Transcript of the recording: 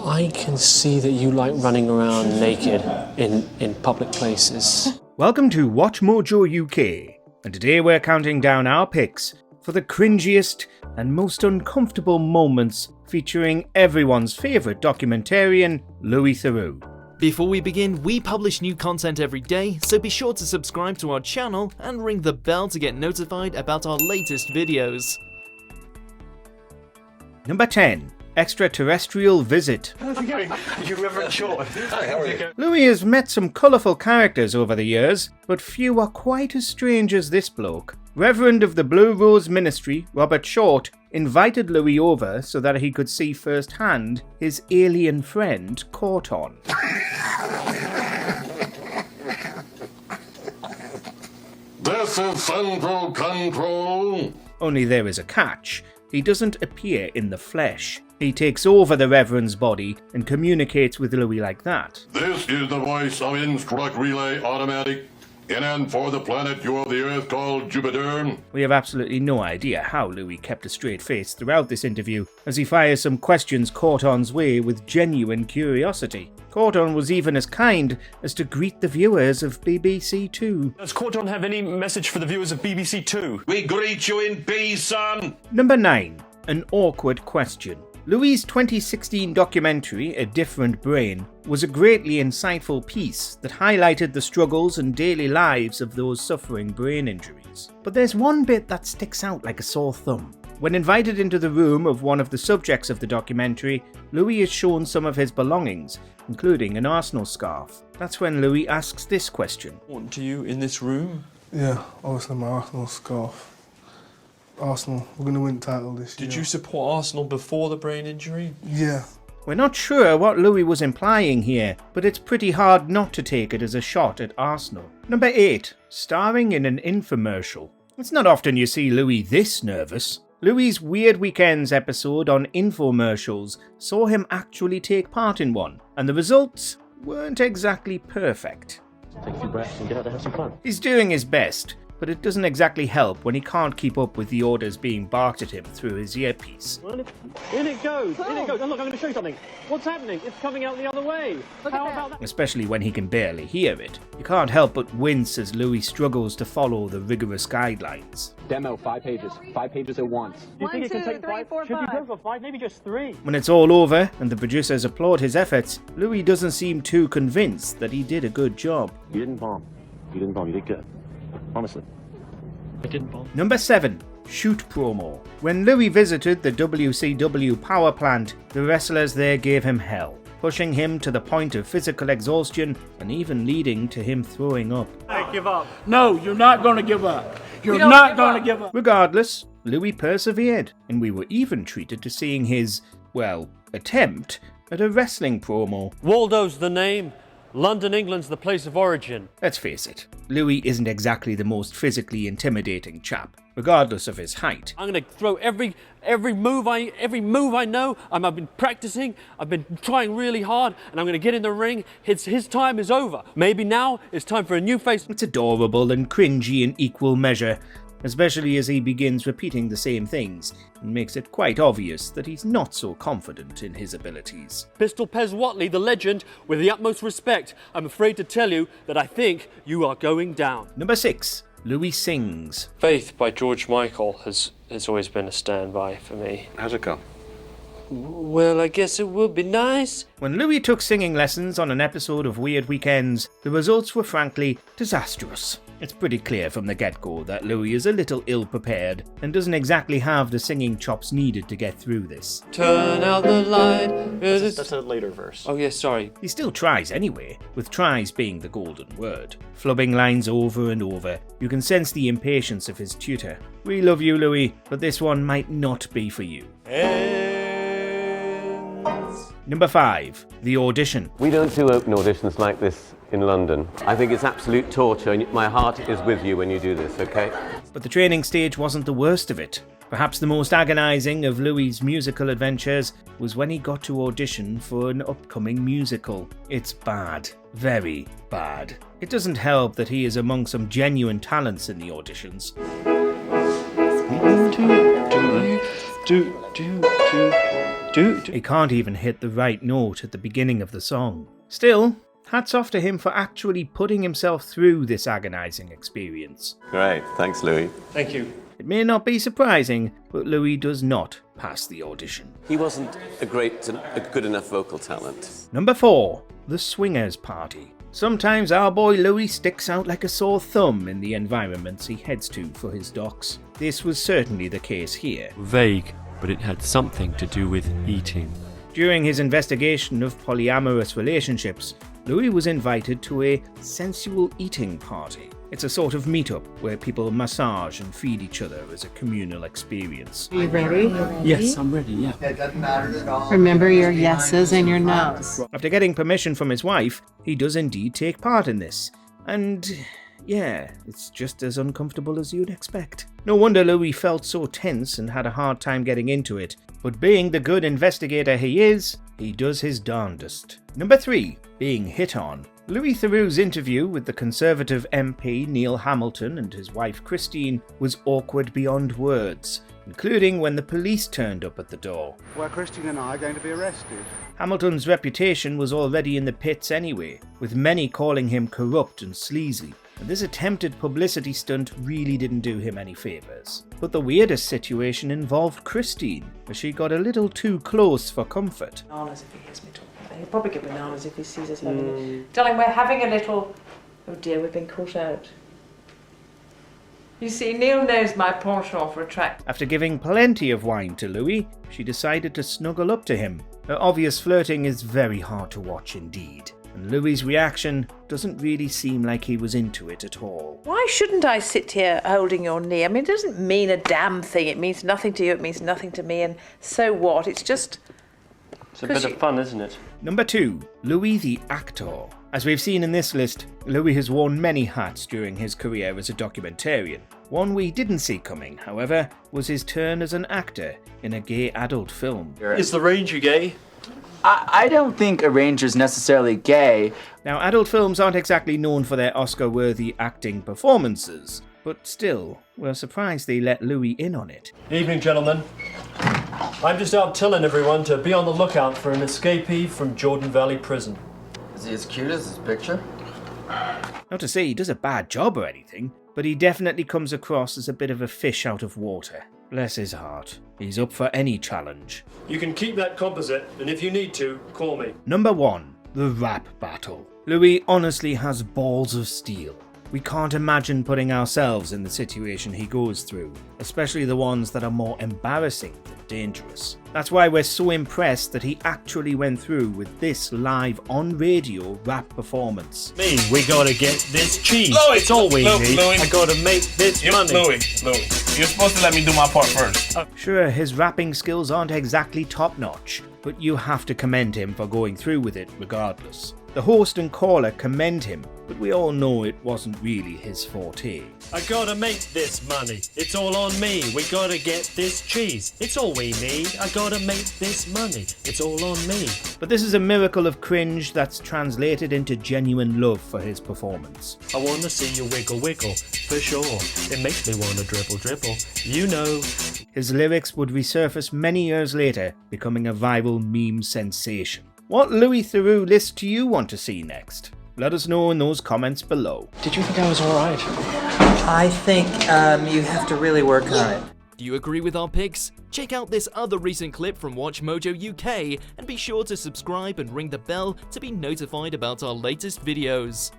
I can see that you like running around naked in public places. Welcome to WatchMojoUK, and today we're counting down our picks for the cringiest and most uncomfortable moments featuring everyone's favourite documentarian, Louis Theroux. Before we begin, we publish new content every day, so be sure to subscribe to our channel and ring the bell to get notified about our latest videos. Number 10. Extraterrestrial Visit. How's it going? You Reverend Short. Hi, how are you? Louis has met some colourful characters over the years, but few are quite as strange as this bloke. Reverend of the Blue Rose Ministry, Robert Short, invited Louis over so that he could see firsthand his alien friend caught on. This is Central Control. Only there is a catch. He doesn't appear in the flesh. He takes over the Reverend's body and communicates with Louis like that. This is the voice of Instruct Relay Automatic. In and for the planet you of the Earth called Jupiter. We have absolutely no idea how Louis kept a straight face throughout this interview, as he fires some questions Corton's way with genuine curiosity. Corton was even as kind as to greet the viewers of BBC Two. Does Corton have any message for the viewers of BBC Two? We greet you in peace, son. Number 9. An awkward question. Louis' 2016 documentary, A Different Brain, was a greatly insightful piece that highlighted the struggles and daily lives of those suffering brain injuries. But there's one bit that sticks out like a sore thumb. When invited into the room of one of the subjects of the documentary, Louis is shown some of his belongings, including an Arsenal scarf. That's when Louis asks this question. Important to you in this room? Yeah, obviously my Arsenal scarf. Arsenal, we're going to win the title this year. Did you support Arsenal before the brain injury? Yeah. We're not sure what Louis was implying here, but it's pretty hard not to take it as a shot at Arsenal. Number 8. Starring in an infomercial. It's not often you see Louis this nervous. Louis' Weird Weekends episode on infomercials saw him actually take part in one, and the results weren't exactly perfect. Take a few breaths and get out there, have some fun. He's doing his best, but it doesn't exactly help when he can't keep up with the orders being barked at him through his earpiece. Well, in it goes, in it goes. Oh, look, I'm going to show you something. What's happening? It's coming out the other way. How about that? Especially when he can barely hear it. You can't help but wince as Louis struggles to follow the rigorous guidelines. Demo, 5 pages. 5 pages at once. Do you think it can take 5? Should you go for 5? Maybe just 3. When it's all over and the producers applaud his efforts, Louis doesn't seem too convinced that he did a good job. You didn't bomb. You didn't bomb. You did good. Honestly. I didn't bomb. Number 7. Shoot promo. When Louis visited the WCW power plant, the wrestlers there gave him hell, pushing him to the point of physical exhaustion and even leading to him throwing up. I give up. No, you're not going to give up. You're not going to give up. Regardless, Louis persevered, and we were even treated to seeing his, well, attempt at a wrestling promo. Waldo's the name. London, England's the place of origin. Let's face it, Louis isn't exactly the most physically intimidating chap, regardless of his height. I'm going to throw every move I know. I've been practicing. I've been trying really hard, and I'm going to get in the ring. His time is over. Maybe now it's time for a new face. It's adorable and cringy in equal measure, especially as he begins repeating the same things and makes it quite obvious that he's not so confident in his abilities. Pistol Pez Watley, the legend, with the utmost respect, I'm afraid to tell you that I think you are going down. Number 6. Louis sings. Faith by George Michael has always been a standby for me. How's it go? Well, I guess it would be nice. When Louis took singing lessons on an episode of Weird Weekends, the results were frankly disastrous. It's pretty clear from the get-go that Louis is a little ill-prepared and doesn't exactly have the singing chops needed to get through this. Turn out the light. That's a later verse. Oh, yes, sorry. He still tries anyway, with tries being the golden word. Flubbing lines over and over, you can sense the impatience of his tutor. We love you, Louis, but this one might not be for you. Number 5. The Audition. We don't do open auditions like this in London. I think it's absolute torture, and my heart is with you when you do this, okay? But the training stage wasn't the worst of it. Perhaps the most agonising of Louis' musical adventures was when he got to audition for an upcoming musical. It's bad. Very bad. It doesn't help that he is among some genuine talents in the auditions. He can't even hit the right note at the beginning of the song. Still, hats off to him for actually putting himself through this agonising experience. Great, thanks Louis. Thank you. It may not be surprising, but Louis does not pass the audition. He wasn't a good enough vocal talent. Number 4. The Swingers Party. Sometimes our boy Louis sticks out like a sore thumb in the environments he heads to for his docs. This was certainly the case here. Vague, but it had something to do with eating. During his investigation of polyamorous relationships, Louis was invited to a sensual eating party. It's a sort of meetup where people massage and feed each other as a communal experience. Are you ready? Yes, I'm ready, yeah. Remember your yeses and your nos. After getting permission from his wife, he does indeed take part in this. And yeah, it's just as uncomfortable as you'd expect. No wonder Louis felt so tense and had a hard time getting into it. But being the good investigator he is, he does his darndest. Number 3. Being hit on. Louis Theroux's interview with the Conservative MP Neil Hamilton and his wife Christine was awkward beyond words, including when the police turned up at the door. Well, Christine and I are going to be arrested. Hamilton's reputation was already in the pits anyway, with many calling him corrupt and sleazy, and this attempted publicity stunt really didn't do him any favours. But the weirdest situation involved Christine, as she got a little too close for comfort. Bananas if he hears me talking. He'll probably get bananas if he sees us having it. Darling, we're having a little... Oh dear, we've been caught out. You see, Neil knows my penchant for attract. After giving plenty of wine to Louis, she decided to snuggle up to him. Her obvious flirting is very hard to watch indeed, and Louis's reaction doesn't really seem like he was into it at all. Why shouldn't I sit here holding your knee? I mean, it doesn't mean a damn thing. It means nothing to you, it means nothing to me, and so what? It's just... It's a bit of fun, isn't it? Number 2. Louis the Actor. As we've seen in this list, Louis has worn many hats during his career as a documentarian. One we didn't see coming, however, was his turn as an actor in a gay adult film. Is the Ranger gay? I don't think a Ranger's necessarily gay. Now, adult films aren't exactly known for their Oscar-worthy acting performances, but still, we're surprised they let Louis in on it. Evening, gentlemen. I'm just out telling everyone to be on the lookout for an escapee from Jordan Valley Prison. Is he as cute as his picture? Not to say he does a bad job or anything, but he definitely comes across as a bit of a fish out of water. Bless his heart. He's up for any challenge. You can keep that composite, and if you need to, call me. Number 1. The Rap Battle. Louis honestly has balls of steel. We can't imagine putting ourselves in the situation he goes through, especially the ones that are more embarrassing than dangerous. That's why we're so impressed that he actually went through with this live on radio rap performance. Me, we gotta get this cheese. Louis, it's all we need. Louis. I gotta make this money. Louis, you're supposed to let me do my part first. Sure, his rapping skills aren't exactly top-notch, but you have to commend him for going through with it regardless. The host and caller commend him, but we all know it wasn't really his forte. I gotta make this money. It's all on me. We gotta get this cheese. It's all we need. I gotta make this money. It's all on me. But this is a miracle of cringe that's translated into genuine love for his performance. I wanna see you wiggle wiggle, for sure. It makes me wanna dribble dribble. You know. His lyrics would resurface many years later, becoming a viral meme sensation. What Louis Theroux list do you want to see next? Let us know in those comments below. Did you think I was alright? I think you have to really work on it. Do you agree with our picks? Check out this other recent clip from WatchMojoUK and be sure to subscribe and ring the bell to be notified about our latest videos.